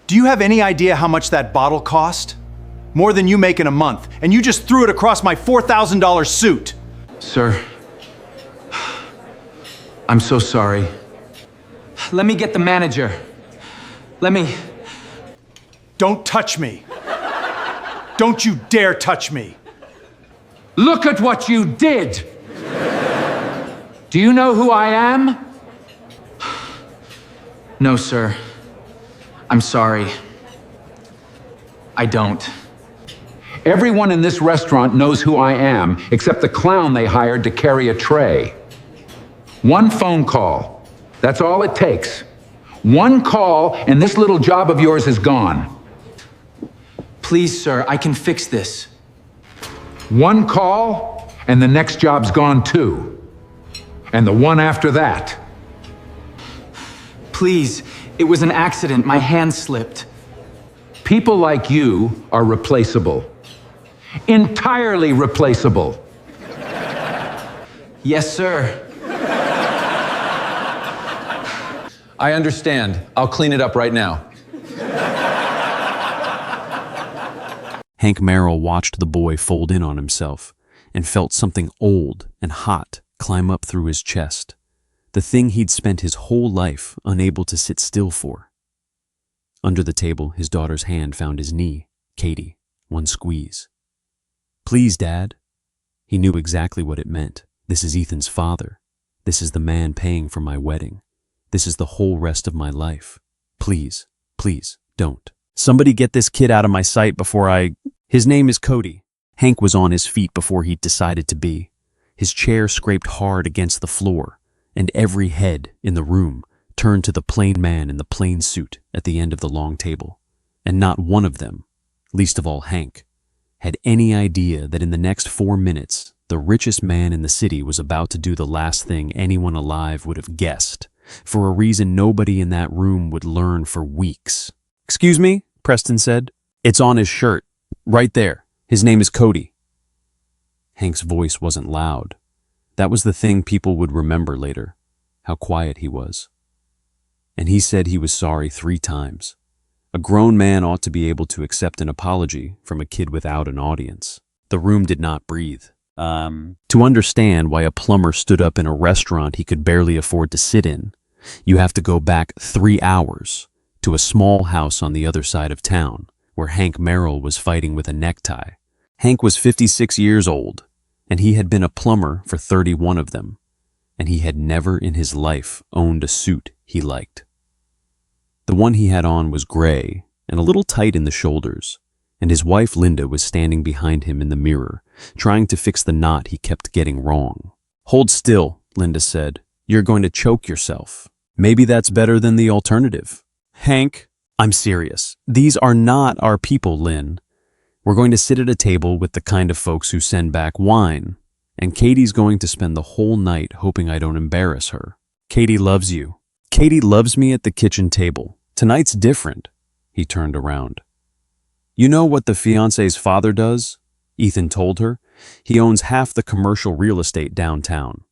Do you have any idea how much that bottle cost? More than you make in a month, and you just threw it across my $4,000 suit. Sir, I'm so sorry. Let me get the manager. Let me... Don't touch me. Don't you dare touch me. Look at what you did! Do you know who I am? No, sir. I'm sorry. I don't. Everyone in this restaurant knows who I am, except the clown they hired to carry a tray. One phone call. That's all it takes. One call, and this little job of yours is gone. Please, sir, I can fix this. One call, and the next job's gone too. And the one after that. Please, it was an accident. My hand slipped. People like you are replaceable. Entirely replaceable. Yes, sir. I understand. I'll clean it up right now. Hank Merrill watched the boy fold in on himself and felt something old and hot climb up through his chest, the thing he'd spent his whole life unable to sit still for. Under the table, his daughter's hand found his knee. Katie, one squeeze. Please, Dad. He knew exactly what it meant. This is Ethan's father. This is the man paying for my wedding. This is the whole rest of my life. Please, please, don't. Somebody get this kid out of my sight before I... His name is Cody. Hank was on his feet before he'd decided to be. His chair scraped hard against the floor, and every head in the room turned to the plain man in the plain suit at the end of the long table. And not one of them, least of all Hank, had any idea that in the next 4 minutes, the richest man in the city was about to do the last thing anyone alive would have guessed, for a reason nobody in that room would learn for weeks. Excuse me, Preston said. It's on his shirt. Right there. His name is Cody. Hank's voice wasn't loud. That was the thing people would remember later, how quiet he was. And he said he was sorry 3 times. A grown man ought to be able to accept an apology from a kid without an audience. The room did not breathe. To understand why a plumber stood up in a restaurant he could barely afford to sit in, you have to go back 3 hours to a small house on the other side of town where Hank Merrill was fighting with a necktie. Hank was 56 years old, and he had been a plumber for 31 of them, and he had never in his life owned a suit he liked. The one he had on was gray and a little tight in the shoulders, and his wife Linda was standing behind him in the mirror, trying to fix the knot he kept getting wrong. Hold still, Linda said. You're going to choke yourself. Maybe that's better than the alternative. Hank, I'm serious. These are not our people, Lynn. We're going to sit at a table with the kind of folks who send back wine, and Katie's going to spend the whole night hoping I don't embarrass her. Katie loves you. Katie loves me at the kitchen table. Tonight's different. He turned around. You know what the fiancé's father does? Ethan told her. He owns half the commercial real estate downtown.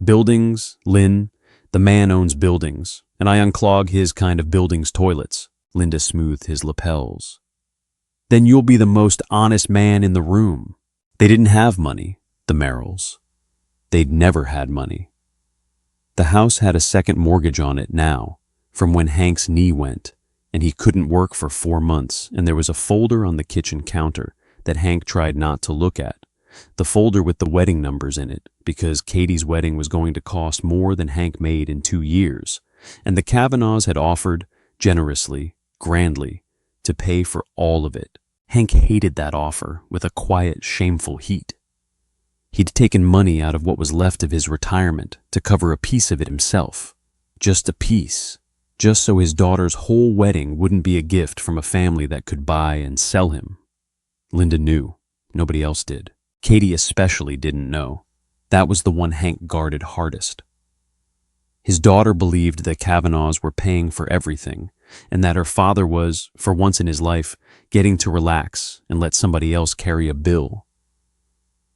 Buildings, Lynn. The man owns buildings, and I unclog his kind of buildings' toilets. Linda smoothed his lapels. Then you'll be the most honest man in the room. They didn't have money, the Merrills. They'd never had money. The house had a second mortgage on it now, from when Hank's knee went, and he couldn't work for 4 months, and there was a folder on the kitchen counter that Hank tried not to look at, the folder with the wedding numbers in it, because Katie's wedding was going to cost more than Hank made in 2 years, and the Kavanaughs had offered, generously, grandly, to pay for all of it. Hank hated that offer with a quiet, shameful heat. He'd taken money out of what was left of his retirement to cover a piece of it himself. Just a piece. Just so his daughter's whole wedding wouldn't be a gift from a family that could buy and sell him. Linda knew. Nobody else did. Katie especially didn't know. That was the one Hank guarded hardest. His daughter believed the Kavanaughs were paying for everything, and that her father was, for once in his life, getting to relax and let somebody else carry a bill.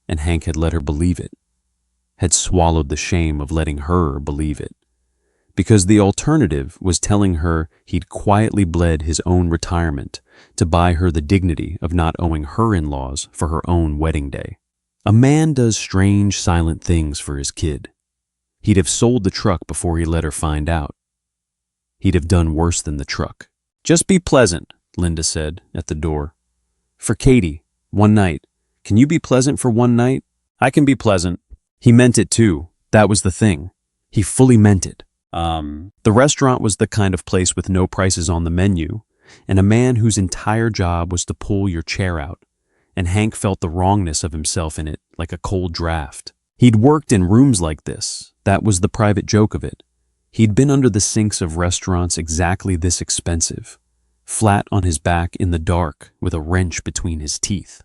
And Hank had let her believe it, had swallowed the shame of letting her believe it, because the alternative was telling her he'd quietly bled his own retirement to buy her the dignity of not owing her in-laws for her own wedding day. A man does strange, silent things for his kid. He'd have sold the truck before he let her find out. He'd have done worse than the truck. "Just be pleasant," Linda said at the door. "For Katie, one night. Can you be pleasant for one night?" "I can be pleasant." He meant it too. That was the thing. He fully meant it. The restaurant was the kind of place with no prices on the menu, and a man whose entire job was to pull your chair out, and Hank felt the wrongness of himself in it like a cold draft. He'd worked in rooms like this. That was the private joke of it. He'd been under the sinks of restaurants exactly this expensive, flat on his back in the dark with a wrench between his teeth,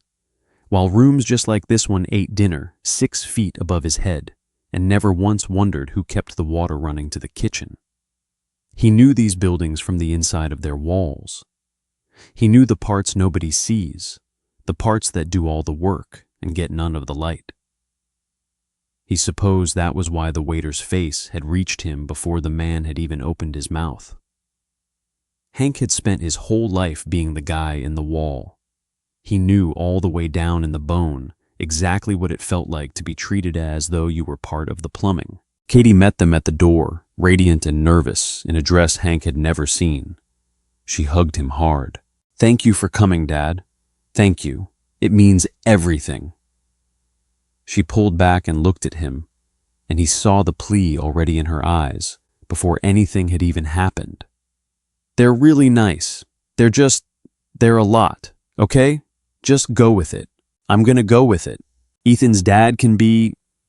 while rooms just like this one ate dinner 6 feet above his head and never once wondered who kept the water running to the kitchen. He knew these buildings from the inside of their walls. He knew the parts nobody sees, the parts that do all the work and get none of the light. He supposed that was why the waiter's face had reached him before the man had even opened his mouth. Hank had spent his whole life being the guy in the wall. He knew all the way down in the bone exactly what it felt like to be treated as though you were part of the plumbing. Katie met them at the door, radiant and nervous, in a dress Hank had never seen. She hugged him hard. "Thank you for coming, Dad. Thank you. It means everything." She pulled back and looked at him, and he saw the plea already in her eyes before anything had even happened. "They're really nice. They're a lot, okay? Just go with it. I'm gonna go with it. Ethan's dad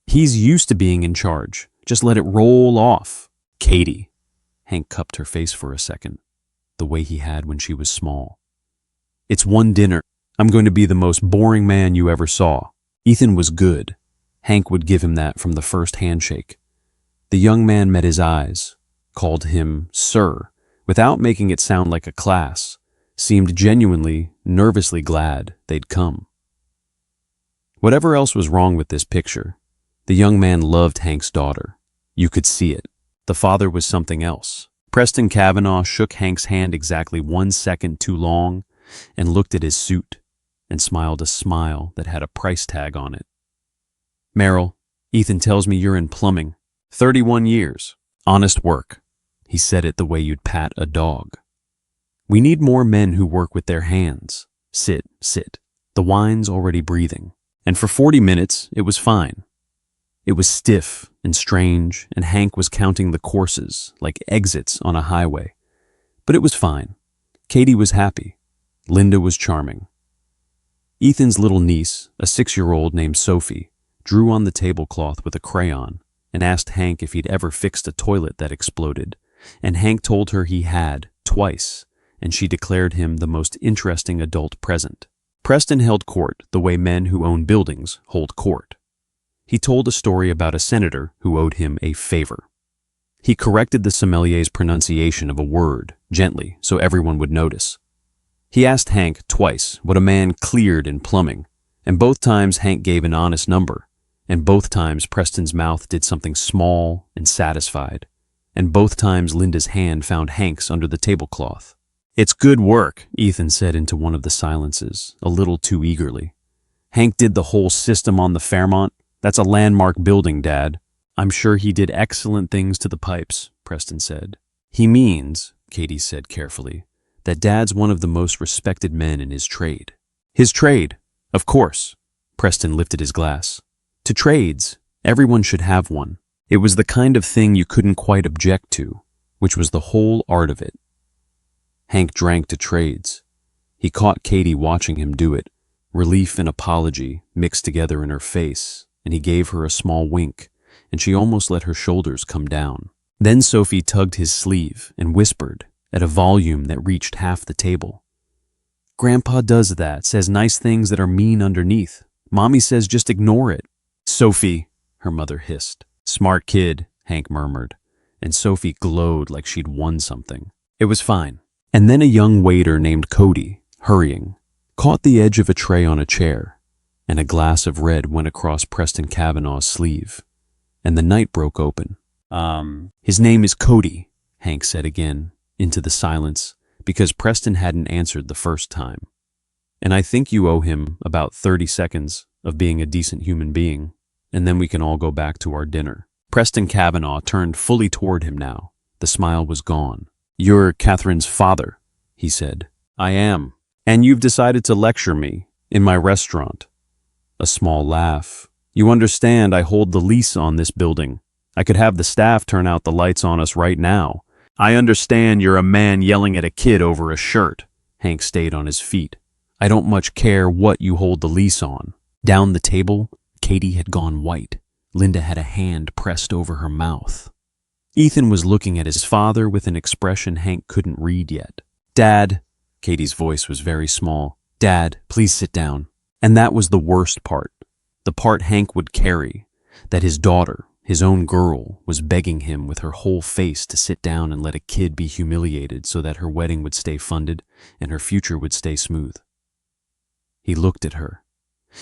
he's used to being in charge. Just let it roll off." "Katie." Hank cupped her face for a second, the way he had when she was small. "It's one dinner. I'm going to be the most boring man you ever saw." Ethan was good. Hank would give him that from the first handshake. The young man met his eyes, called him Sir, without making it sound like a class, seemed genuinely, nervously glad they'd come. Whatever else was wrong with this picture, the young man loved Hank's daughter. You could see it. The father was something else. Preston Kavanaugh shook Hank's hand exactly 1 second too long and looked at his suit and smiled a smile that had a price tag on it. "Meryl, Ethan tells me you're in plumbing. 31 years. Honest work." He said it the way you'd pat a dog. "We need more men who work with their hands. Sit, sit." The wine's already breathing. And for 40 minutes, it was fine. It was stiff and strange, and Hank was counting the courses like exits on a highway. But it was fine. Katie was happy. Linda was charming. Ethan's little niece, a 6-year-old named Sophie, drew on the tablecloth with a crayon and asked Hank if he'd ever fixed a toilet that exploded, and Hank told her he had, twice, and she declared him the most interesting adult present. Preston held court the way men who own buildings hold court. He told a story about a senator who owed him a favor. He corrected the sommelier's pronunciation of a word, gently, so everyone would notice. He asked Hank twice what a man cleared in plumbing, and both times Hank gave an honest number, and both times Preston's mouth did something small and satisfied, and both times Linda's hand found Hank's under the tablecloth. "It's good work," Ethan said into one of the silences, a little too eagerly. "Hank did the whole system on the Fairmont. That's a landmark building, Dad." "I'm sure he did excellent things to the pipes," Preston said. "He means," Katie said carefully, "that Dad's one of the most respected men in his trade." "His trade, of course." Preston lifted his glass. "To trades, everyone should have one." It was the kind of thing you couldn't quite object to, which was the whole art of it. Hank drank to trades. He caught Katie watching him do it, relief and apology mixed together in her face, and he gave her a small wink, and she almost let her shoulders come down. Then Sophie tugged his sleeve and whispered, at a volume that reached half the table. "Grandpa does that, says nice things that are mean underneath. Mommy says just ignore it." "Sophie," her mother hissed. "Smart kid," Hank murmured, and Sophie glowed like she'd won something. It was fine. And then a young waiter named Cody, hurrying, caught the edge of a tray on a chair, and a glass of red went across Preston Kavanaugh's sleeve, and the night broke open. His name is Cody, Hank said again, into the silence, because Preston hadn't answered the first time. And I think you owe him about 30 seconds of being a decent human being, and then we can all go back to our dinner. Preston Kavanaugh turned fully toward him now. The smile was gone. You're Catherine's father, he said. I am. And you've decided to lecture me in my restaurant. A small laugh. You understand I hold the lease on this building. I could have the staff turn out the lights on us right now. I understand you're a man yelling at a kid over a shirt. Hank stayed on his feet. I don't much care what you hold the lease on. Down the table, Katie had gone white. Linda had a hand pressed over her mouth. Ethan was looking at his father with an expression Hank couldn't read yet. Dad, Katie's voice was very small. Dad, please sit down. And that was the worst part. The part Hank would carry, that his daughter, his own girl, was begging him with her whole face to sit down and let a kid be humiliated so that her wedding would stay funded and her future would stay smooth. He looked at her.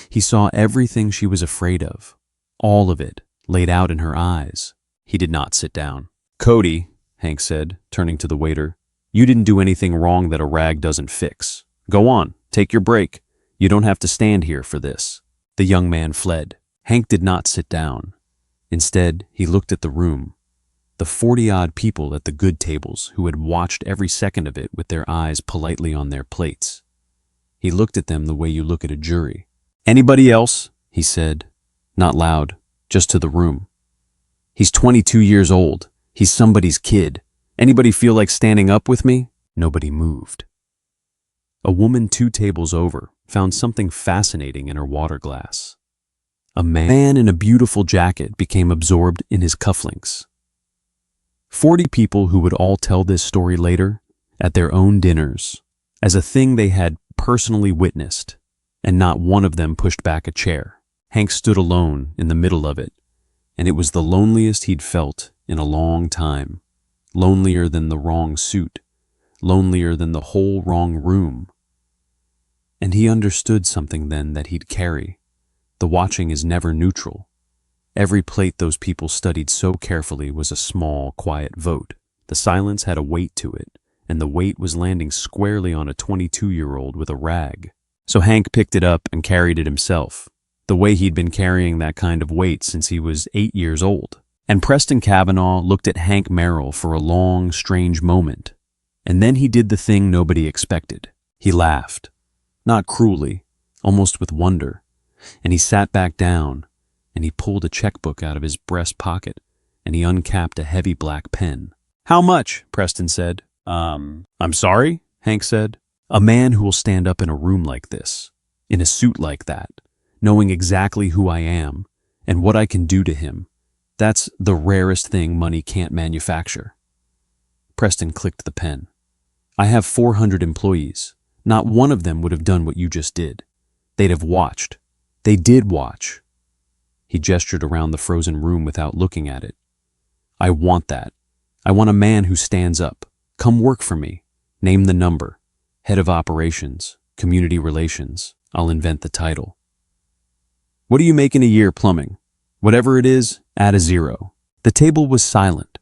He saw everything she was afraid of, all of it laid out in her eyes. He did not sit down. Cody, Hank said, turning to the waiter, you didn't do anything wrong that a rag doesn't fix. Go on, take your break. You don't have to stand here for this. The young man fled. Hank did not sit down. Instead, he looked at the room, the 40-odd people at the good tables who had watched every second of it with their eyes politely on their plates. He looked at them the way you look at a jury. Anybody else? He said, not loud, just to the room. He's 22 years old. He's somebody's kid. Anybody feel like standing up with me? Nobody moved. A woman 2 tables over found something fascinating in her water glass. A man in a beautiful jacket became absorbed in his cufflinks. 40 people who would all tell this story later, at their own dinners, as a thing they had personally witnessed, and not one of them pushed back a chair. Hank stood alone in the middle of it, and it was the loneliest he'd felt in a long time. Lonelier than the wrong suit, lonelier than the whole wrong room. And he understood something then that he'd carry. The watching is never neutral. Every plate those people studied so carefully was a small, quiet vote. The silence had a weight to it, and the weight was landing squarely on a 22-year-old with a rag. So Hank picked it up and carried it himself, the way he'd been carrying that kind of weight since he was 8 years old. And Preston Kavanaugh looked at Hank Merrill for a long, strange moment, and then he did the thing nobody expected. He laughed, not cruelly, almost with wonder. And he sat back down, and he pulled a checkbook out of his breast pocket, and he uncapped a heavy black pen. How much? Preston said. I'm sorry, Hank said. A man who will stand up in a room like this, in a suit like that, knowing exactly who I am and what I can do to him, that's the rarest thing money can't manufacture. Preston clicked the pen. I have 400 employees. Not one of them would have done what you just did. They'd have watched. They did watch. He gestured around the frozen room without looking at it. I want that. I want a man who stands up. Come work for me. Name the number. Head of operations, community relations. I'll invent the title. What do you make in a year plumbing? Whatever it is, add a 0. The table was silent.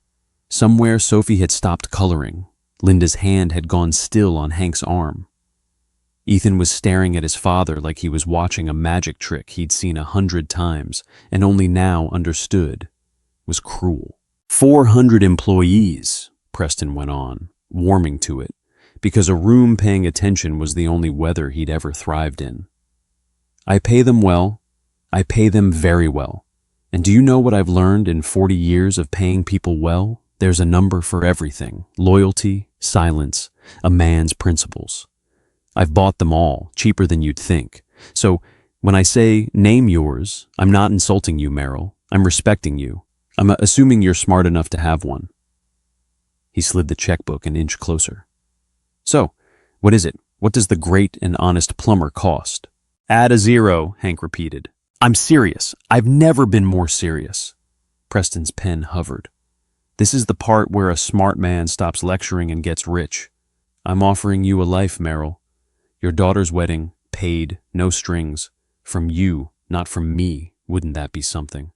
Somewhere Sophie had stopped coloring. Linda's hand had gone still on Hank's arm. Ethan was staring at his father like he was watching a magic trick he'd seen 100 times and only now understood was cruel. 400 employees, Preston went on, warming to it, because a room paying attention was the only weather he'd ever thrived in. I pay them well. I pay them very well. And do you know what I've learned in 40 years of paying people well? There's a number for everything. Loyalty, silence, a man's principles. I've bought them all, cheaper than you'd think. So when I say name yours, I'm not insulting you, Merrill. I'm respecting you. I'm assuming you're smart enough to have one. He slid the checkbook an inch closer. So, what is it? What does the great and honest plumber cost? Add a 0, Hank repeated. I'm serious. I've never been more serious. Preston's pen hovered. This is the part where a smart man stops lecturing and gets rich. I'm offering you a life, Merrill. Your daughter's wedding, paid, no strings. From you, not from me. Wouldn't that be something?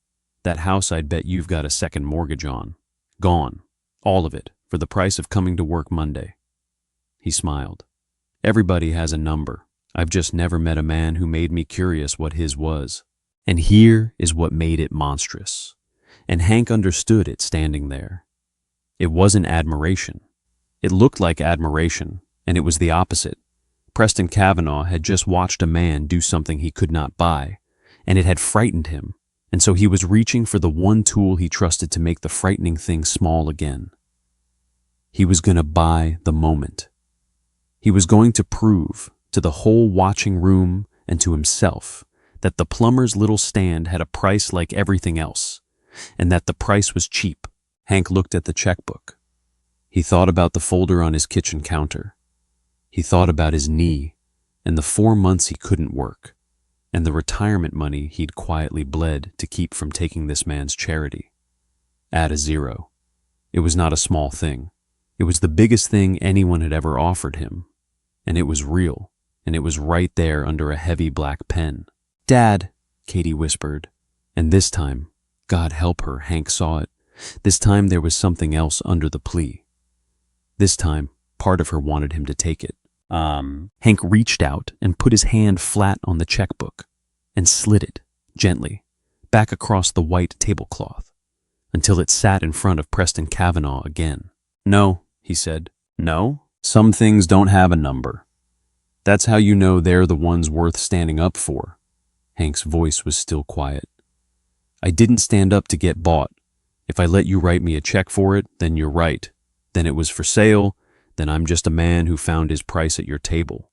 That house I'd bet you've got a second mortgage on. Gone. All of it, for the price of coming to work Monday." He smiled. "Everybody has a number. I've just never met a man who made me curious what his was." And here is what made it monstrous. And Hank understood it standing there. It wasn't admiration. It looked like admiration, and it was the opposite. Preston Cavanaugh had just watched a man do something he could not buy, and it had frightened him, and so he was reaching for the one tool he trusted to make the frightening thing small again. He was going to buy the moment. He was going to prove to the whole watching room and to himself that the plumber's little stand had a price like everything else, and that the price was cheap. Hank looked at the checkbook. He thought about the folder on his kitchen counter. He thought about his knee and the 4 months he couldn't work, and the retirement money he'd quietly bled to keep from taking this man's charity. Add a zero. It was not a small thing. It was the biggest thing anyone had ever offered him, and it was real, and it was right there under a heavy black pen. "Dad," Katie whispered, and this time, God help her, Hank saw it. This time there was something else under the plea. This time, part of her wanted him to take it. Hank reached out and put his hand flat on the checkbook and slid it, gently, back across the white tablecloth, until it sat in front of Preston Cavanaugh again. "No," he said. "No? Some things don't have a number. That's how you know they're the ones worth standing up for." Hank's voice was still quiet. "I didn't stand up to get bought. If I let you write me a check for it, then you're right. Then it was for sale. Then I'm just a man who found his price at your table.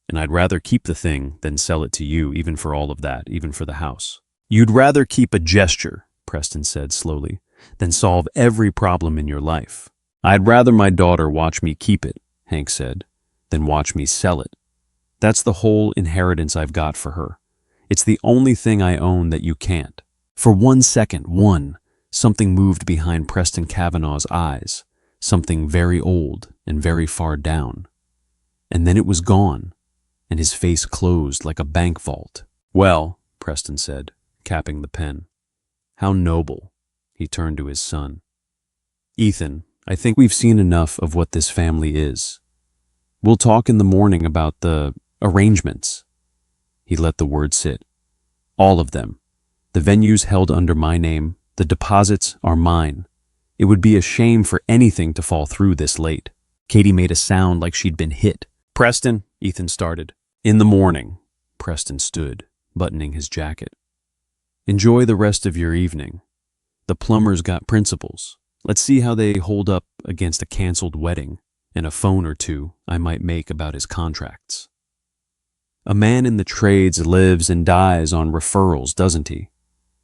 And I'd rather keep the thing than sell it to you, even for all of that, even for the house." "You'd rather keep a gesture," Preston said slowly, "than solve every problem in your life." "I'd rather my daughter watch me keep it," Hank said, "than watch me sell it. That's the whole inheritance I've got for her. It's the only thing I own that you can't." For 1 second, something moved behind Preston Cavanaugh's eyes, something very old and very far down. And then it was gone, and his face closed like a bank vault. "Well," Preston said, capping the pen. "How noble." He turned to his son. "Ethan, I think we've seen enough of what this family is. We'll talk in the morning about the arrangements." He let the word sit. "All of them. The venues held under my name, the deposits are mine. It would be a shame for anything to fall through this late." Katie made a sound like she'd been hit. "Preston," Ethan started. "In the morning." Preston stood, buttoning his jacket. "Enjoy the rest of your evening. The plumber's got principles. Let's see how they hold up against a canceled wedding and a phone or two I might make about his contracts. A man in the trades lives and dies on referrals, doesn't he?"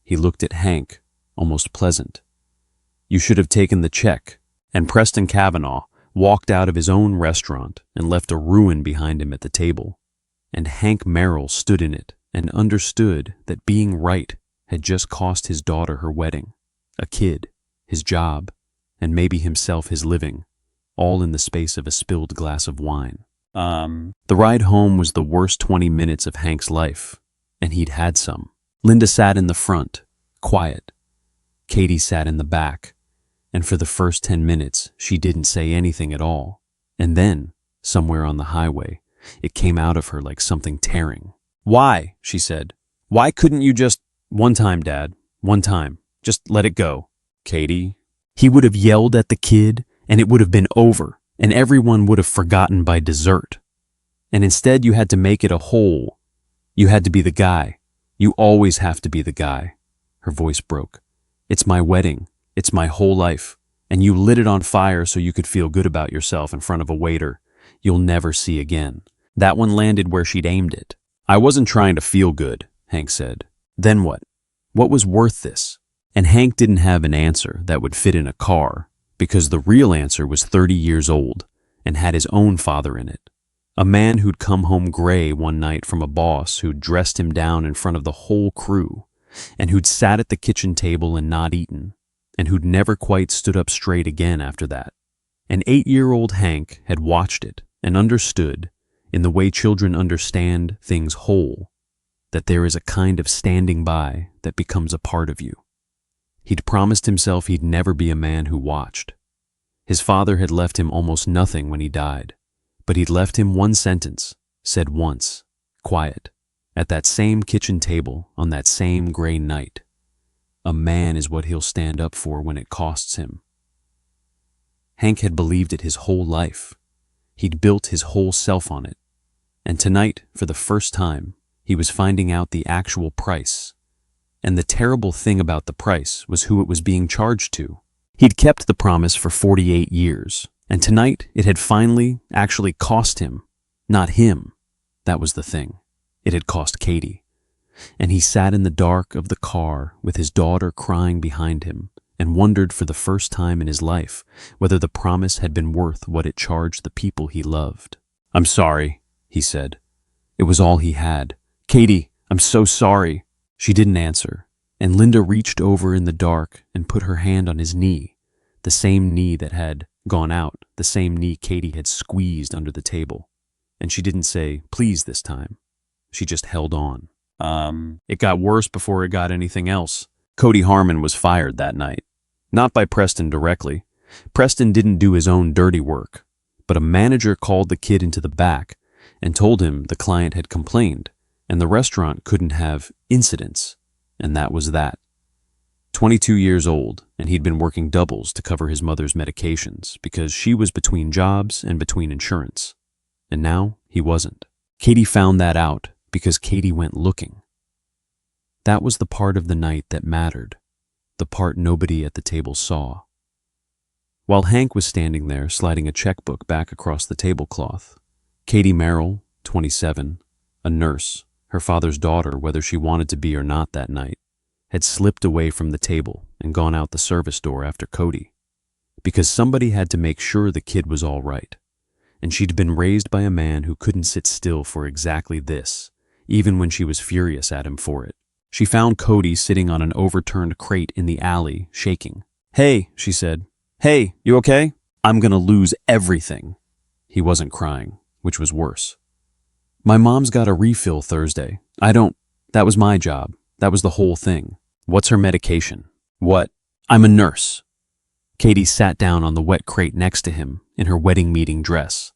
He looked at Hank, almost pleasant. "You should have taken the check." And Preston Cavanaugh walked out of his own restaurant and left a ruin behind him at the table. And Hank Merrill stood in it and understood that being right had just cost his daughter her wedding, a kid, his job, and maybe himself his living, all in the space of a spilled glass of wine. The ride home was the worst 20 minutes of Hank's life, and he'd had some. Linda sat in the front, quiet. Katie sat in the back, and for the first 10 minutes, she didn't say anything at all. And then, somewhere on the highway, it came out of her like something tearing. "Why?" she said. "Why couldn't you just—" "One time, Dad. One time. Just let it go." "Katie?" He would have yelled at the kid, and it would have been over, and everyone would have forgotten by dessert. And instead you had to make it a whole. You had to be the guy. You always have to be the guy. Her voice broke. "It's my wedding. It's my whole life. And you lit it on fire so you could feel good about yourself in front of a waiter you'll never see again." That one landed where she'd aimed it. "I wasn't trying to feel good," Hank said. "Then what? What was worth this?" And Hank didn't have an answer that would fit in a car, because the real answer was 30 years old and had his own father in it. A man who'd come home gray one night from a boss who'd dressed him down in front of the whole crew, and who'd sat at the kitchen table and not eaten, and who'd never quite stood up straight again after that. And 8-year-old Hank had watched it and understood, in the way children understand things whole, that there is a kind of standing by that becomes a part of you. He'd promised himself he'd never be a man who watched. His father had left him almost nothing when he died, but he'd left him one sentence, said once, quiet, at that same kitchen table on that same gray night. A man is what he'll stand up for when it costs him. Hank had believed it his whole life. He'd built his whole self on it. And tonight, for the first time, he was finding out the actual price. And the terrible thing about the price was who it was being charged to. He'd kept the promise for 48 years, and tonight it had finally actually cost him. Not him. That was the thing. It had cost Katie. And he sat in the dark of the car with his daughter crying behind him and wondered for the first time in his life whether the promise had been worth what it charged the people he loved. "I'm sorry," he said. It was all he had. "Katie, I'm so sorry." She didn't answer, and Linda reached over in the dark and put her hand on his knee, the same knee that had gone out, the same knee Katie had squeezed under the table. And she didn't say, "Please," this time. She just held on. It got worse before it got anything else. Cody Harmon was fired that night. Not by Preston directly. Preston didn't do his own dirty work. But a manager called the kid into the back and told him the client had complained and the restaurant couldn't have incidents. And that was that. 22 years old, and he'd been working doubles to cover his mother's medications because she was between jobs and between insurance. And now he wasn't. Katie found that out because Katie went looking. That was the part of the night that mattered, the part nobody at the table saw. While Hank was standing there sliding a checkbook back across the tablecloth, Katie Merrill, 27, a nurse, her father's daughter whether she wanted to be or not that night, had slipped away from the table and gone out the service door after Cody, because somebody had to make sure the kid was all right. And she'd been raised by a man who couldn't sit still for exactly this, even when she was furious at him for it. She found Cody sitting on an overturned crate in the alley, shaking. "Hey," she said. "Hey, you okay? I'm gonna lose everything." He wasn't crying, which was worse. "My mom's got a refill Thursday. That was my job. That was the whole thing. What's her medication?" "What?" "I'm a nurse." Katie sat down on the wet crate next to him in her wedding meeting dress.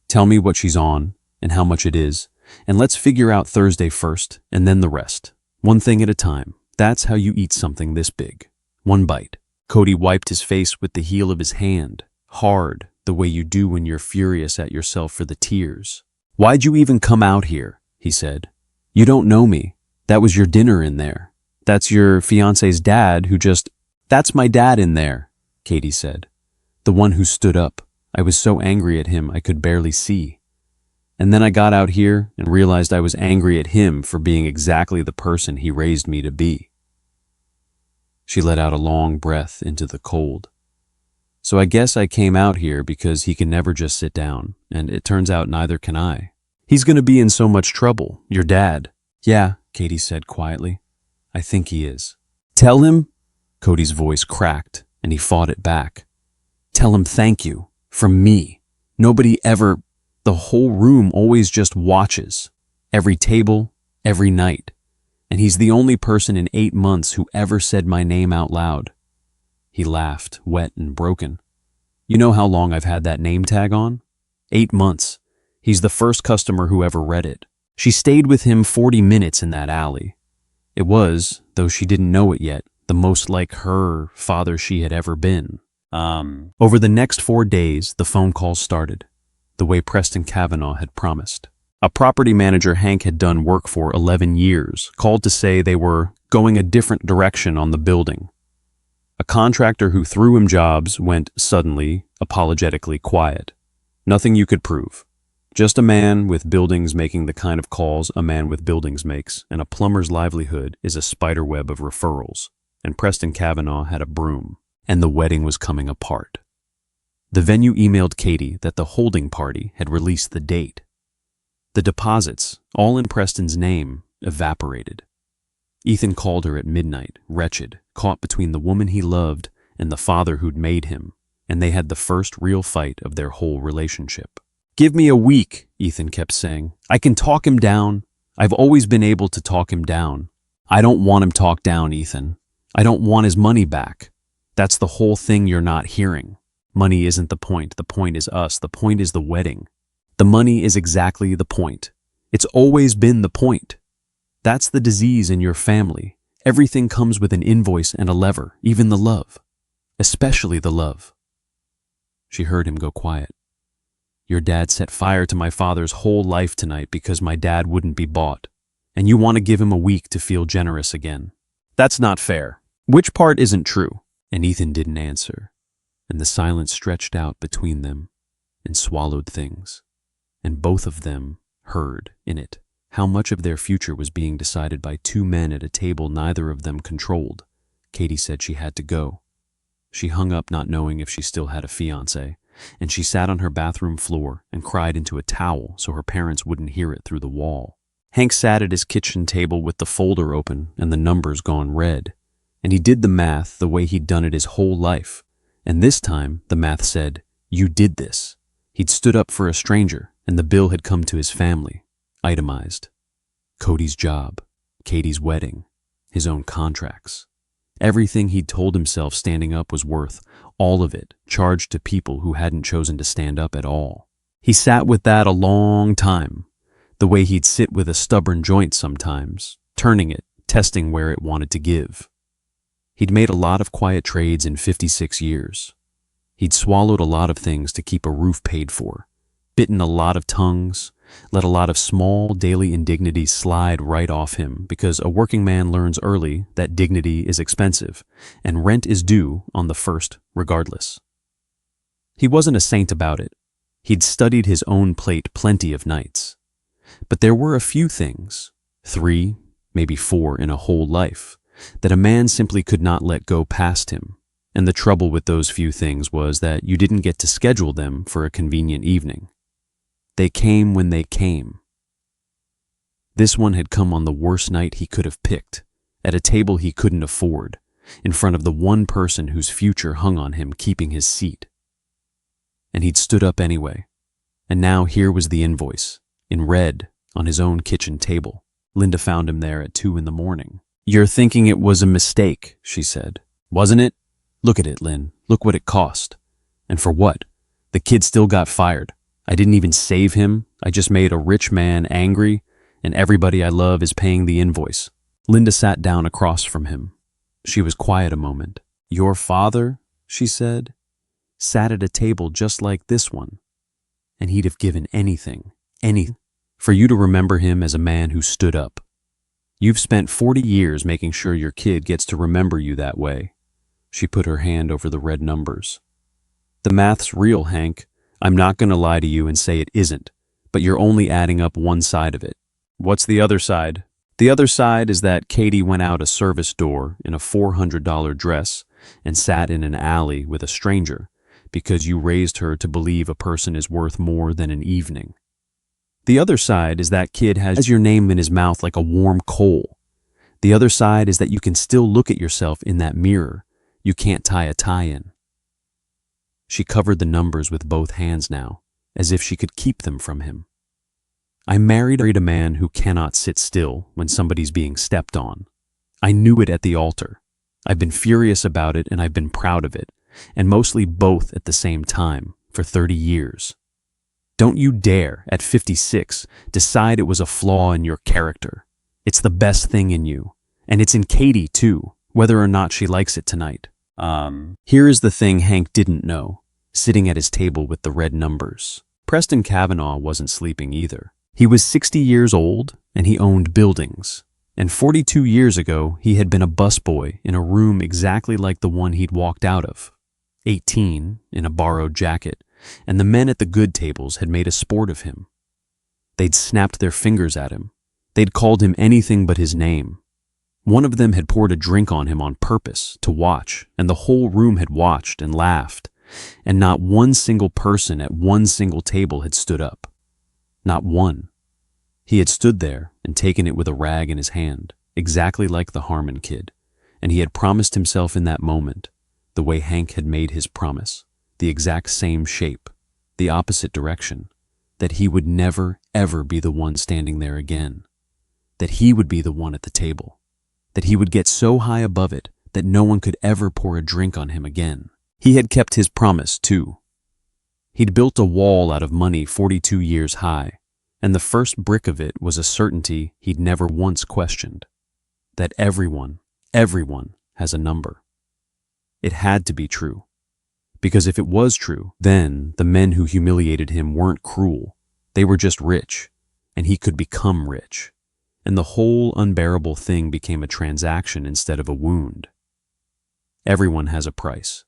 "Tell me what she's on and how much it is, and let's figure out Thursday first and then the rest. One thing at a time. That's how you eat something this big. One bite." Cody wiped his face with the heel of his hand, hard, the way you do when you're furious at yourself for the tears. "Why'd you even come out here?" he said. "You don't know me. That was your dinner in there. That's your fiance's dad who just—" "That's my dad in there," Katie said. "The one who stood up. I was so angry at him I could barely see. And then I got out here and realized I was angry at him for being exactly the person he raised me to be." She let out a long breath into the cold. "So I guess I came out here because he can never just sit down, and it turns out neither can I. He's gonna be in so much trouble, your dad." "Yeah," Katie said quietly. "I think he is." "Tell him," Cody's voice cracked, and he fought it back. "Tell him thank you, from me. Nobody ever, the whole room always just watches. Every table, every night. And he's the only person in 8 months who ever said my name out loud." He laughed, wet and broken. "You know how long I've had that name tag on? 8 months. He's the first customer who ever read it. She stayed with him 40 minutes in that alley. It was, though she didn't know it yet, the most like her father she had ever been. Over the next 4 days, the phone calls started, the way Preston Kavanaugh had promised. A property manager Hank had done work for 11 years called to say they were going a different direction on the building. A contractor who threw him jobs went suddenly, apologetically quiet. Nothing you could prove. Just a man with buildings making the kind of calls a man with buildings makes, and a plumber's livelihood is a spiderweb of referrals. And Preston Kavanaugh had a broom, and the wedding was coming apart. The venue emailed Katie that the holding party had released the date. The deposits, all in Preston's name, evaporated. Ethan called her at midnight, wretched, caught between the woman he loved and the father who'd made him, and they had the first real fight of their whole relationship. "Give me a week," Ethan kept saying. "I can talk him down. I've always been able to talk him down." "I don't want him talked down, Ethan. I don't want his money back. That's the whole thing you're not hearing. Money isn't the point is us, the point is the wedding. The money is exactly the point. It's always been the point. That's the disease in your family. Everything comes with an invoice and a lever, even the love. Especially the love. She heard him go quiet. Your dad set fire to my father's whole life tonight because my dad wouldn't be bought. And you want to give him a week to feel generous again. That's not fair. Which part isn't true? And Ethan didn't answer. And the silence stretched out between them and swallowed things. And both of them heard in it how much of their future was being decided by two men at a table neither of them controlled. Katie said she had to go. She hung up not knowing if she still had a fiancé, and she sat on her bathroom floor and cried into a towel so her parents wouldn't hear it through the wall. Hank sat at his kitchen table with the folder open and the numbers gone red, and he did the math the way he'd done it his whole life, and this time the math said, you did this. He'd stood up for a stranger, and the bill had come to his family, itemized. Cody's job, Katie's wedding, his own contracts. Everything he'd told himself standing up was worth, all of it, charged to people who hadn't chosen to stand up at all. He sat with that a long time, the way he'd sit with a stubborn joint sometimes, turning it, testing where it wanted to give. He'd made a lot of quiet trades in 56 years. He'd swallowed a lot of things to keep a roof paid for, bitten a lot of tongues, let a lot of small daily indignities slide right off him because a working man learns early that dignity is expensive and rent is due on the first regardless. He wasn't a saint about it. He'd studied his own plate plenty of nights. But there were a few things, 3, maybe 4 in a whole life, that a man simply could not let go past him. And the trouble with those few things was that you didn't get to schedule them for a convenient evening. They came when they came. This one had come on the worst night he could have picked, at a table he couldn't afford, in front of the one person whose future hung on him keeping his seat. And he'd stood up anyway, and now here was the invoice, in red, on his own kitchen table. Linda found him there at 2 a.m. You're thinking it was a mistake, she said. Wasn't it? Look at it, Lynn. Look what it cost. And for what? The kid still got fired. I didn't even save him. I just made a rich man angry, and everybody I love is paying the invoice. Linda sat down across from him. She was quiet a moment. Your father, she said, sat at a table just like this one, and he'd have given anything, for you to remember him as a man who stood up. You've spent 40 years making sure your kid gets to remember you that way. She put her hand over the red numbers. The math's real, Hank. I'm not going to lie to you and say it isn't, but you're only adding up one side of it. What's the other side? The other side is that Katie went out a service door in a $400 dress and sat in an alley with a stranger because you raised her to believe a person is worth more than an evening. The other side is that kid has your name in his mouth like a warm coal. The other side is that you can still look at yourself in that mirror. You can't tie a tie in. She covered the numbers with both hands now, as if she could keep them from him. I married a man who cannot sit still when somebody's being stepped on. I knew it at the altar. I've been furious about it and I've been proud of it, and mostly both at the same time, for 30 years. Don't you dare, at 56, decide it was a flaw in your character. It's the best thing in you, and it's in Katie too, whether or not she likes it tonight. Here is the thing Hank didn't know, sitting at his table with the red numbers. Preston Cavanaugh wasn't sleeping either. He was 60 years old, and he owned buildings. And 42 years ago, he had been a busboy in a room exactly like the one he'd walked out of. 18, in a borrowed jacket, and the men at the good tables had made a sport of him. They'd snapped their fingers at him. They'd called him anything but his name. One of them had poured a drink on him on purpose to watch, and the whole room had watched and laughed, and not one single person at one single table had stood up. Not one. He had stood there and taken it with a rag in his hand, exactly like the Harmon kid, and he had promised himself in that moment, the way Hank had made his promise, the exact same shape, the opposite direction, that he would never, ever be the one standing there again, that he would be the one at the table, that he would get so high above it that no one could ever pour a drink on him again. He had kept his promise, too. He'd built a wall out of money 42 years high, and the first brick of it was a certainty he'd never once questioned. That everyone has a number. It had to be true. Because if it was true, then the men who humiliated him weren't cruel. They were just rich, and he could become rich. And the whole unbearable thing became a transaction instead of a wound. Everyone has a price.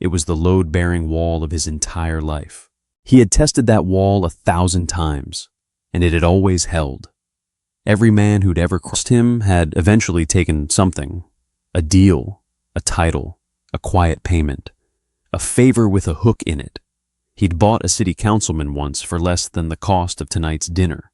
It was the load-bearing wall of his entire life. He had tested that wall 1,000 times, and it had always held. Every man who'd ever crossed him had eventually taken something. A deal, a title, a quiet payment, a favor with a hook in it. He'd bought a city councilman once for less than the cost of tonight's dinner.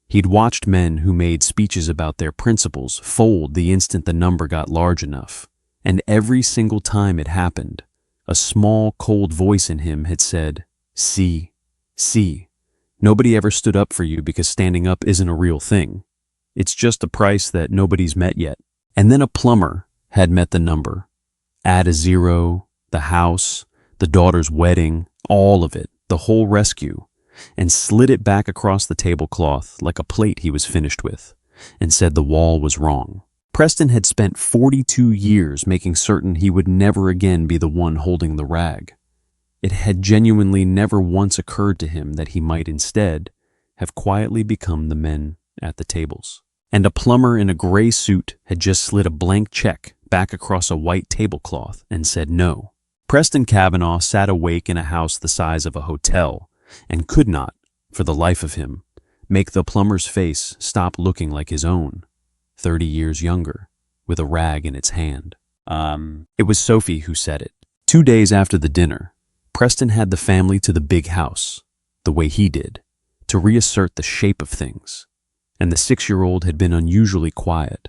He'd watched men who made speeches about their principles fold the instant the number got large enough. And every single time it happened, a small, cold voice in him had said, "See, see. Nobody ever stood up for you because standing up isn't a real thing. It's just a price that nobody's met yet." And then a plumber had met the number. Add a zero, the house, the daughter's wedding, all of it, the whole rescue, and slid it back across the tablecloth like a plate he was finished with, and said the wall was wrong. Preston had spent 42 years making certain he would never again be the one holding the rag. It had genuinely never once occurred to him that he might instead have quietly become the men at the tables. And a plumber in a gray suit had just slid a blank check back across a white tablecloth and said no. Preston Kavanaugh sat awake in a house the size of a hotel and could not, for the life of him, make the plumber's face stop looking like his own, 30 years younger, with a rag in its hand. It was Sophie who said it. 2 days after the dinner, Preston had the family to the big house, the way he did, to reassert the shape of things. And the 6-year-old had been unusually quiet.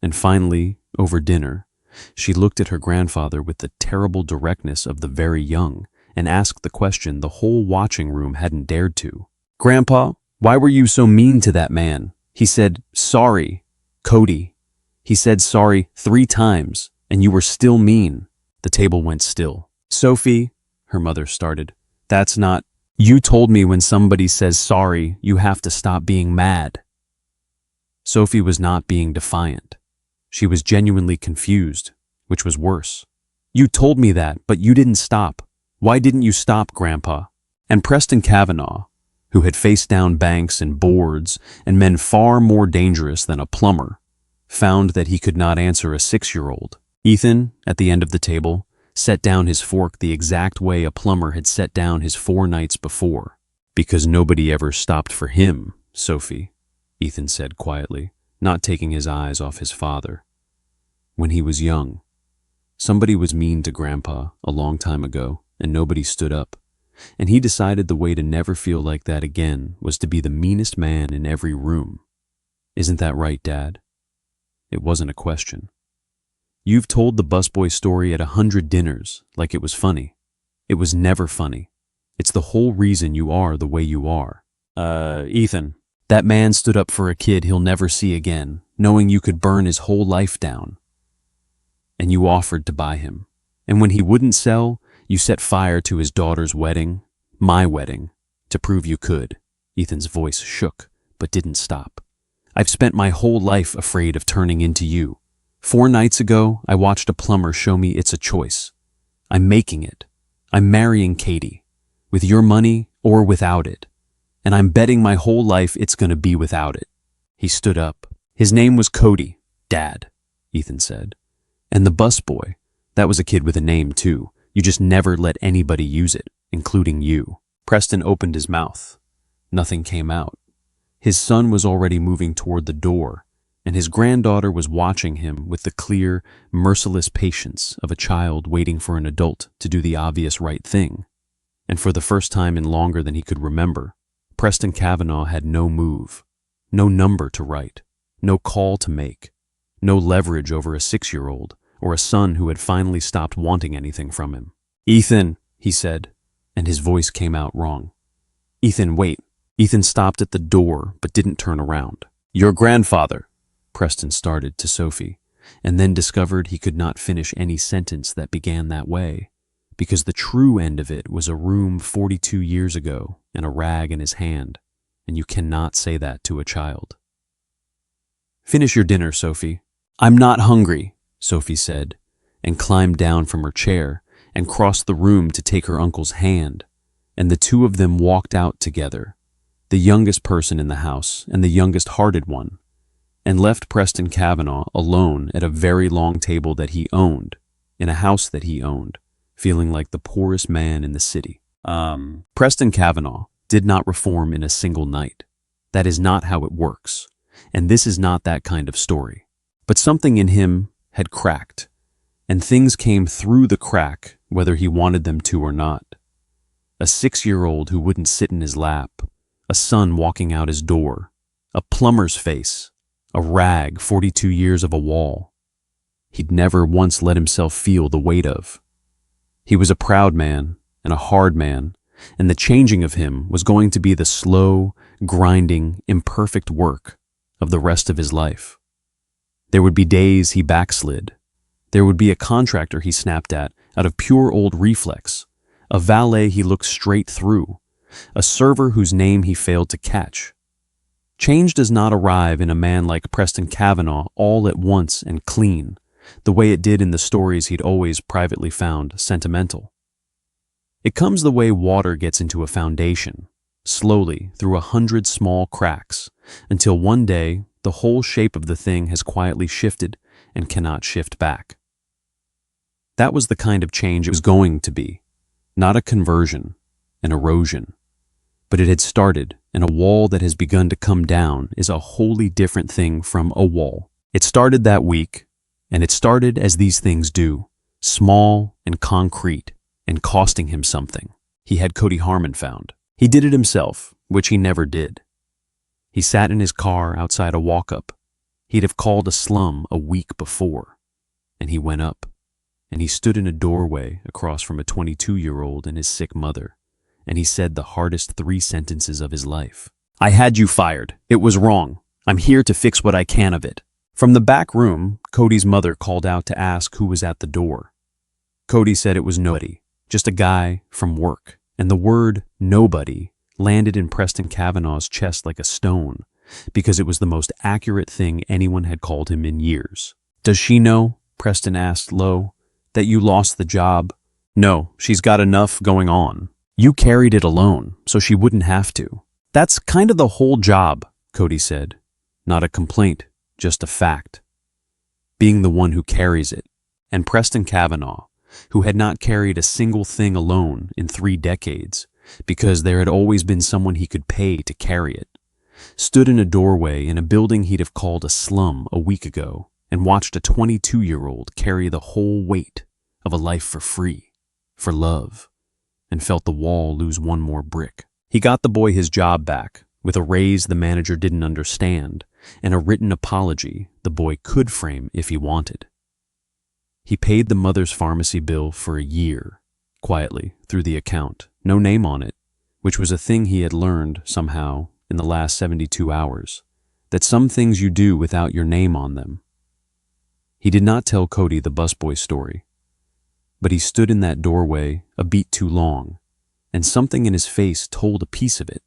And finally, over dinner, she looked at her grandfather with the terrible directness of the very young and asked the question the whole watching room hadn't dared to. "Grandpa, why were you so mean to that man? He said, 'Sorry, Cody.' He said sorry 3 times, and you were still mean." The table went still. "Sophie," her mother started, "that's not... You told me when somebody says sorry, you have to stop being mad." Sophie was not being defiant. She was genuinely confused, which was worse. "You told me that, but you didn't stop. Why didn't you stop, Grandpa?" And Preston Kavanaugh, who had faced down banks and boards and men far more dangerous than a plumber, found that he could not answer a 6-year-old. Ethan, at the end of the table, set down his fork the exact way a plumber had set down his 4 nights before. "Because nobody ever stopped for him, Sophie," Ethan said quietly, not taking his eyes off his father. "When he was young, somebody was mean to Grandpa a long time ago, and nobody stood up. And he decided the way to never feel like that again was to be the meanest man in every room. Isn't that right, Dad?" It wasn't a question. "You've told the busboy story at 100 dinners like it was funny. It was never funny. It's the whole reason you are the way you are." Ethan, that man stood up for a kid he'll never see again, knowing you could burn his whole life down. And you offered to buy him. And when he wouldn't sell, you set fire to his daughter's wedding, my wedding, to prove you could." Ethan's voice shook, but didn't stop. "I've spent my whole life afraid of turning into you. 4 nights ago, I watched a plumber show me it's a choice. I'm making it. I'm marrying Katie, with your money or without it. And I'm betting my whole life it's going to be without it." He stood up. "His name was Cody, Dad," Ethan said. "And the busboy, that was a kid with a name too. You just never let anybody use it, including you." Preston opened his mouth. Nothing came out. His son was already moving toward the door, and his granddaughter was watching him with the clear, merciless patience of a child waiting for an adult to do the obvious right thing. And for the first time in longer than he could remember, Preston Kavanaugh had no move, no number to write, no call to make, no leverage over a 6-year-old or a son who had finally stopped wanting anything from him. "Ethan," he said, and his voice came out wrong. "Ethan, wait." Ethan stopped at the door but didn't turn around. "Your grandfather," Preston started to Sophie, and then discovered he could not finish any sentence that began that way, because the true end of it was a room 42 years ago and a rag in his hand, and you cannot say that to a child. "Finish your dinner, Sophie." "I'm not hungry," Sophie said, and climbed down from her chair and crossed the room to take her uncle's hand, and the two of them walked out together, the youngest person in the house and the youngest-hearted one, and left Preston Kavanaugh alone at a very long table that he owned, in a house that he owned, feeling like the poorest man in the city. Preston Kavanaugh did not reform in a single night. That is not how it works, and this is not that kind of story. But something in him had cracked, and things came through the crack whether he wanted them to or not. A 6-year-old who wouldn't sit in his lap, a son walking out his door, a plumber's face, a rag 42 years of a wall. He'd never once let himself feel the weight of. He was a proud man and a hard man, and the changing of him was going to be the slow, grinding, imperfect work of the rest of his life. There would be days he backslid. There would be a contractor he snapped at out of pure old reflex, a valet he looked straight through, a server whose name he failed to catch. Change does not arrive in a man like Preston Kavanaugh all at once and clean, the way it did in the stories he'd always privately found sentimental. It comes the way water gets into a foundation, slowly through 100 small cracks, until one day the whole shape of the thing has quietly shifted and cannot shift back. That was the kind of change it was going to be, not a conversion, an erosion. But it had started, and a wall that has begun to come down is a wholly different thing from a wall. It started that week, and it started as these things do, small and concrete, and costing him something. He had Cody Harmon found. He did it himself, which he never did. He sat in his car outside a walk-up. He'd have called a slum a week before, and he went up, and he stood in a doorway across from a 22-year-old and his sick mother, and he said the hardest 3 sentences of his life. "I had you fired. It was wrong. I'm here to fix what I can of it." From the back room, Cody's mother called out to ask who was at the door. Cody said it was nobody, just a guy from work, and the word nobody landed in Preston Kavanaugh's chest like a stone, because it was the most accurate thing anyone had called him in years. "Does she know," Preston asked low, "that you lost the job?" "No, she's got enough going on. You carried it alone, so she wouldn't have to." "That's kind of the whole job," Cody said. Not a complaint, just a fact. Being the one who carries it. And Preston Kavanaugh, who had not carried a single thing alone in 3 decades, because there had always been someone he could pay to carry it, stood in a doorway in a building he'd have called a slum a week ago and watched a 22-year-old carry the whole weight of a life for free, for love, and felt the wall lose one more brick. He got the boy his job back, with a raise the manager didn't understand, and a written apology the boy could frame if he wanted. He paid the mother's pharmacy bill for a year, quietly, through the account, no name on it, which was a thing he had learned, somehow, in the last 72 hours, that some things you do without your name on them. He did not tell Cody the busboy story, but he stood in that doorway a beat too long, and something in his face told a piece of it,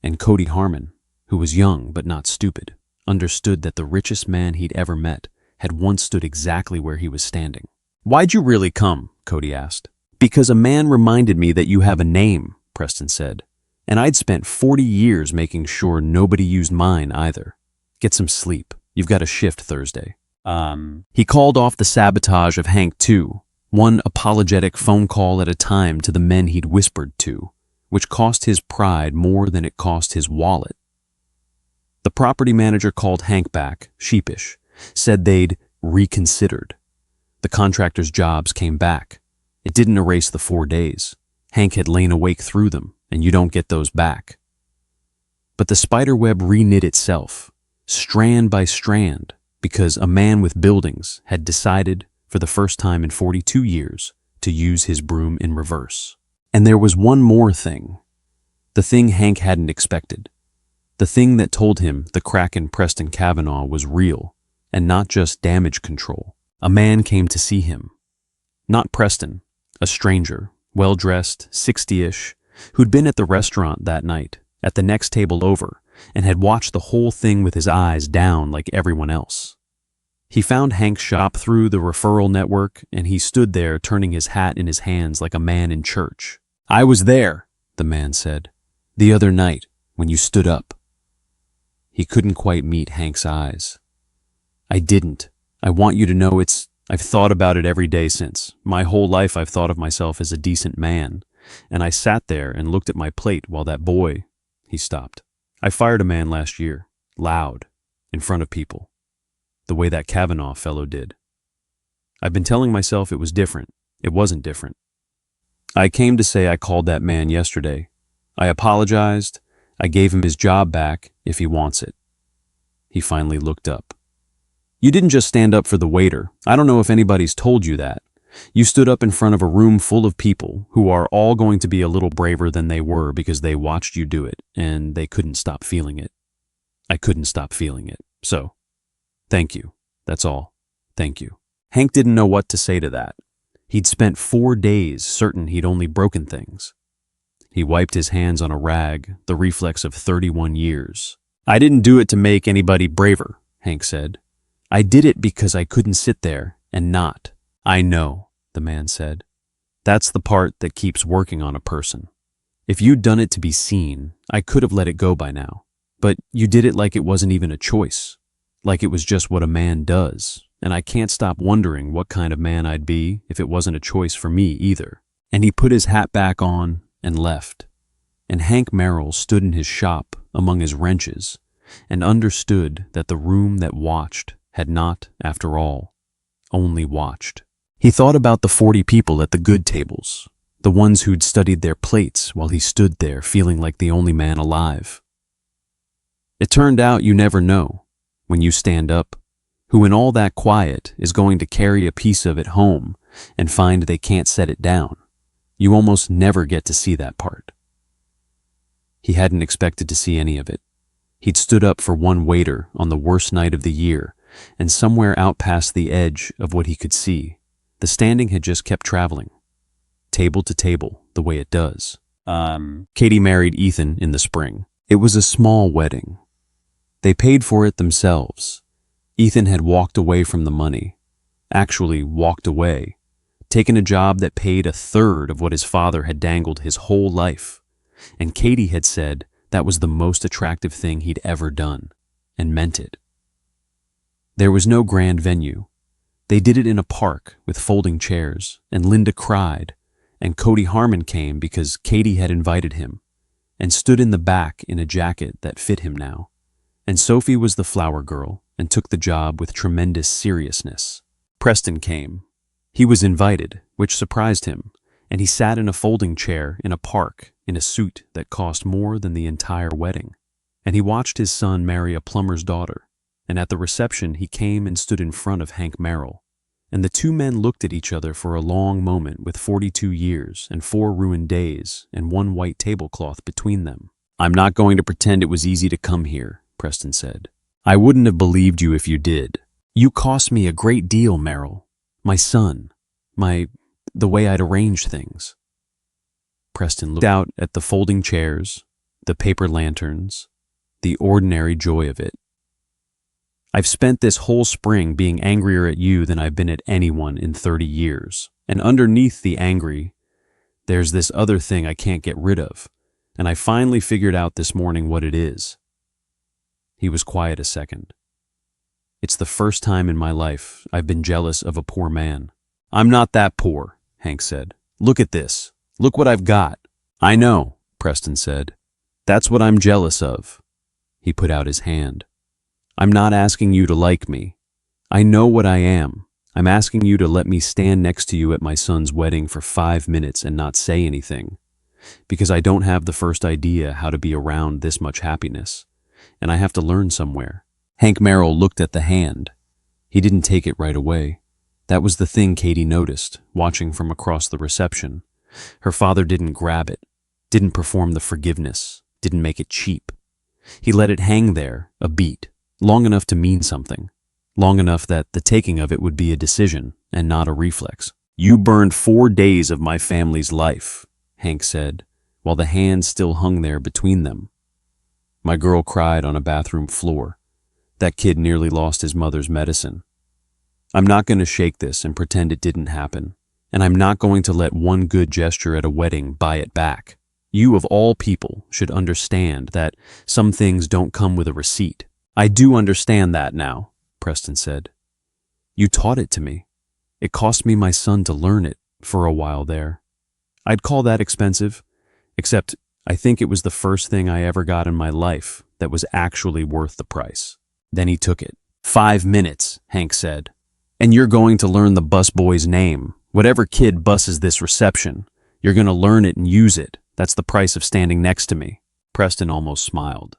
and Cody Harmon, who was young but not stupid, understood that the richest man he'd ever met had once stood exactly where he was standing. "Why'd you really come?" Cody asked. "Because a man reminded me that you have a name," Preston said, "and I'd spent 40 years making sure nobody used mine either. Get some sleep. You've got a shift Thursday." He called off the sabotage of Hank too, one apologetic phone call at a time to the men he'd whispered to, which cost his pride more than it cost his wallet. The property manager called Hank back, sheepish, said they'd reconsidered. The contractor's jobs came back. It didn't erase the 4 days. Hank had lain awake through them, and you don't get those back. But the spiderweb reknit itself, strand by strand, because a man with buildings had decided, for the first time in 42 years, to use his broom in reverse. And there was one more thing. The thing Hank hadn't expected. The thing that told him the crack in Preston Kavanaugh was real, and not just damage control. A man came to see him. Not Preston, a stranger, well-dressed, 60-ish, who'd been at the restaurant that night, at the next table over, and had watched the whole thing with his eyes down like everyone else. He found Hank's shop through the referral network, and he stood there turning his hat in his hands like a man in church. "I was there," the man said, "the other night, when you stood up." He couldn't quite meet Hank's eyes. "I didn't. I want you to know I've thought about it every day since. My whole life I've thought of myself as a decent man, and I sat there and looked at my plate while that boy—" He stopped. "I fired a man last year, loud, in front of people, the way that Kavanaugh fellow did. I've been telling myself it was different. It wasn't different. I came to say I called that man yesterday. I apologized. I gave him his job back if he wants it." He finally looked up. "You didn't just stand up for the waiter. I don't know if anybody's told you that. You stood up in front of a room full of people who are all going to be a little braver than they were because they watched you do it, and they couldn't stop feeling it. I couldn't stop feeling it. So, thank you. That's all. Thank you." Hank didn't know what to say to that. He'd spent 4 days certain he'd only broken things. He wiped his hands on a rag, the reflex of 31 years. "I didn't do it to make anybody braver," Hank said. "I did it because I couldn't sit there and not." "I know," the man said. "That's the part that keeps working on a person. If you'd done it to be seen, I could have let it go by now. But you did it like it wasn't even a choice, like it was just what a man does, and I can't stop wondering what kind of man I'd be if it wasn't a choice for me either." And he put his hat back on and left. And Hank Merrill stood in his shop among his wrenches and understood that the room that watched had not, after all, only watched. He thought about the 40 people at the good tables, the ones who'd studied their plates while he stood there feeling like the only man alive. It turned out you never know, when you stand up, who in all that quiet is going to carry a piece of it home and find they can't set it down. You almost never get to see that part. He hadn't expected to see any of it. He'd stood up for one waiter on the worst night of the year, and somewhere out past the edge of what he could see, the standing had just kept traveling, table to table, the way it does. Katie married Ethan in the spring. It was a small wedding. They paid for it themselves. Ethan had walked away from the money, actually walked away, taken a job that paid 1/3 of what his father had dangled his whole life, and Katie had said that was the most attractive thing he'd ever done, and meant it. There was no grand venue. They did it in a park with folding chairs, and Linda cried, and Cody Harmon came because Katie had invited him, and stood in the back in a jacket that fit him now, and Sophie was the flower girl and took the job with tremendous seriousness. Preston came. He was invited, which surprised him, and he sat in a folding chair in a park in a suit that cost more than the entire wedding. And he watched his son marry a plumber's daughter, and at the reception he came and stood in front of Hank Merrill, and the two men looked at each other for a long moment with 42 years and 4 ruined days and 1 white tablecloth between them. "I'm not going to pretend it was easy to come here," Preston said. "I wouldn't have believed you if you did. You cost me a great deal, Merrill. My son, the way I'd arranged things." Preston looked out at the folding chairs, the paper lanterns, the ordinary joy of it. "I've spent this whole spring being angrier at you than I've been at anyone in 30 years. And underneath the angry, there's this other thing I can't get rid of, and I finally figured out this morning what it is." He was quiet a second. "It's the first time in my life I've been jealous of a poor man." "I'm not that poor," Hank said. "Look at this. Look what I've got." "I know," Preston said. "That's what I'm jealous of." He put out his hand. "I'm not asking you to like me. I know what I am. I'm asking you to let me stand next to you at my son's wedding for 5 minutes and not say anything, because I don't have the first idea how to be around this much happiness, and I have to learn somewhere." Hank Merrill looked at the hand. He didn't take it right away. That was the thing Katie noticed, watching from across the reception. Her father didn't grab it, didn't perform the forgiveness, didn't make it cheap. He let it hang there, a beat, long enough to mean something, long enough that the taking of it would be a decision and not a reflex. "You burned 4 days of my family's life," Hank said, while the hands still hung there between them. "My girl cried on a bathroom floor. That kid nearly lost his mother's medicine. I'm not going to shake this and pretend it didn't happen, and I'm not going to let one good gesture at a wedding buy it back. You, of all people, should understand that some things don't come with a receipt." "I do understand that now," Preston said. "You taught it to me. It cost me my son to learn it for a while there. I'd call that expensive, except I think it was the first thing I ever got in my life that was actually worth the price." Then he took it. "5 minutes," Hank said. "And you're going to learn the busboy's name. Whatever kid busses this reception, you're going to learn it and use it. That's the price of standing next to me." Preston almost smiled.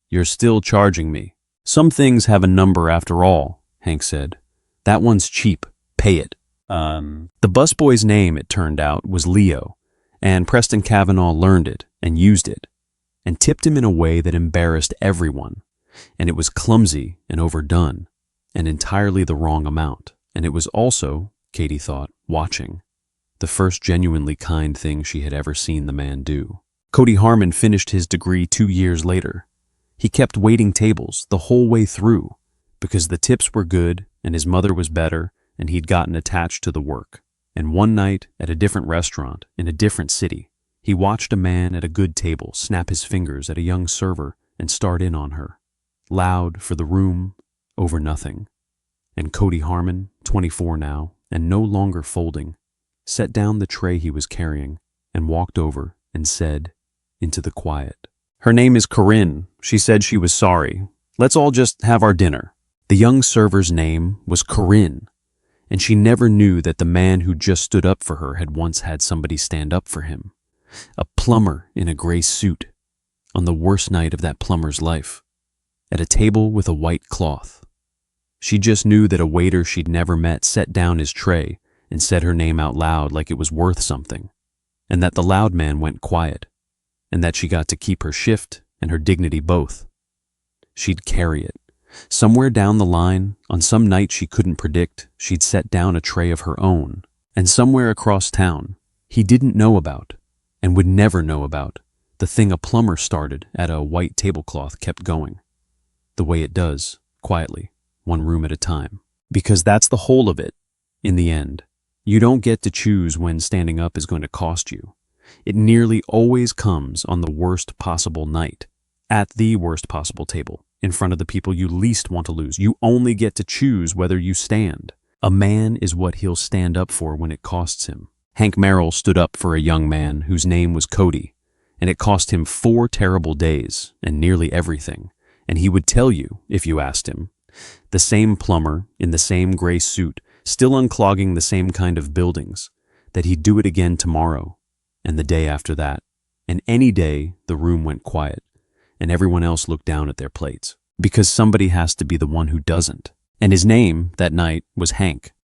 "You're still charging me." "Some things have a number after all," Hank said. "That one's cheap. Pay it." The busboy's name, it turned out, was Leo, and Preston Kavanaugh learned it and used it, and tipped him in a way that embarrassed everyone, and it was clumsy and overdone, and entirely the wrong amount, and it was also, Katie thought, watching. The first genuinely kind thing she had ever seen the man do. Cody Harmon finished his degree 2 years later. He kept waiting tables the whole way through because the tips were good and his mother was better and he'd gotten attached to the work. And one night at a different restaurant in a different city, he watched a man at a good table snap his fingers at a young server and start in on her. Loud for the room, over nothing. And Cody Harmon, 24 now and no longer folding, set down the tray he was carrying and walked over and said, into the quiet, "Her name is Corinne. She said she was sorry. Let's all just have our dinner." The young server's name was Corinne, and she never knew that the man who just stood up for her had once had somebody stand up for him. A plumber in a gray suit, on the worst night of that plumber's life, at a table with a white cloth. She just knew that a waiter she'd never met set down his tray and said her name out loud like it was worth something, and that the loud man went quiet, and that she got to keep her shift and her dignity both. She'd carry it. Somewhere down the line, on some night she couldn't predict, she'd set down a tray of her own, and somewhere across town, he didn't know about, and would never know about, the thing a plumber started at a white tablecloth kept going. The way it does, quietly, one room at a time. Because that's the whole of it, in the end. You don't get to choose when standing up is going to cost you. It nearly always comes on the worst possible night, at the worst possible table, in front of the people you least want to lose. You only get to choose whether you stand. A man is what he'll stand up for when it costs him. Hank Merrill stood up for a young man whose name was Cody, and it cost him 4 terrible days and nearly everything, and he would tell you, if you asked him. The same plumber, in the same gray suit, still unclogging the same kind of buildings, that he'd do it again tomorrow, and the day after that, and any day the room went quiet, and everyone else looked down at their plates, because somebody has to be the one who doesn't. And his name, that night, was Hank.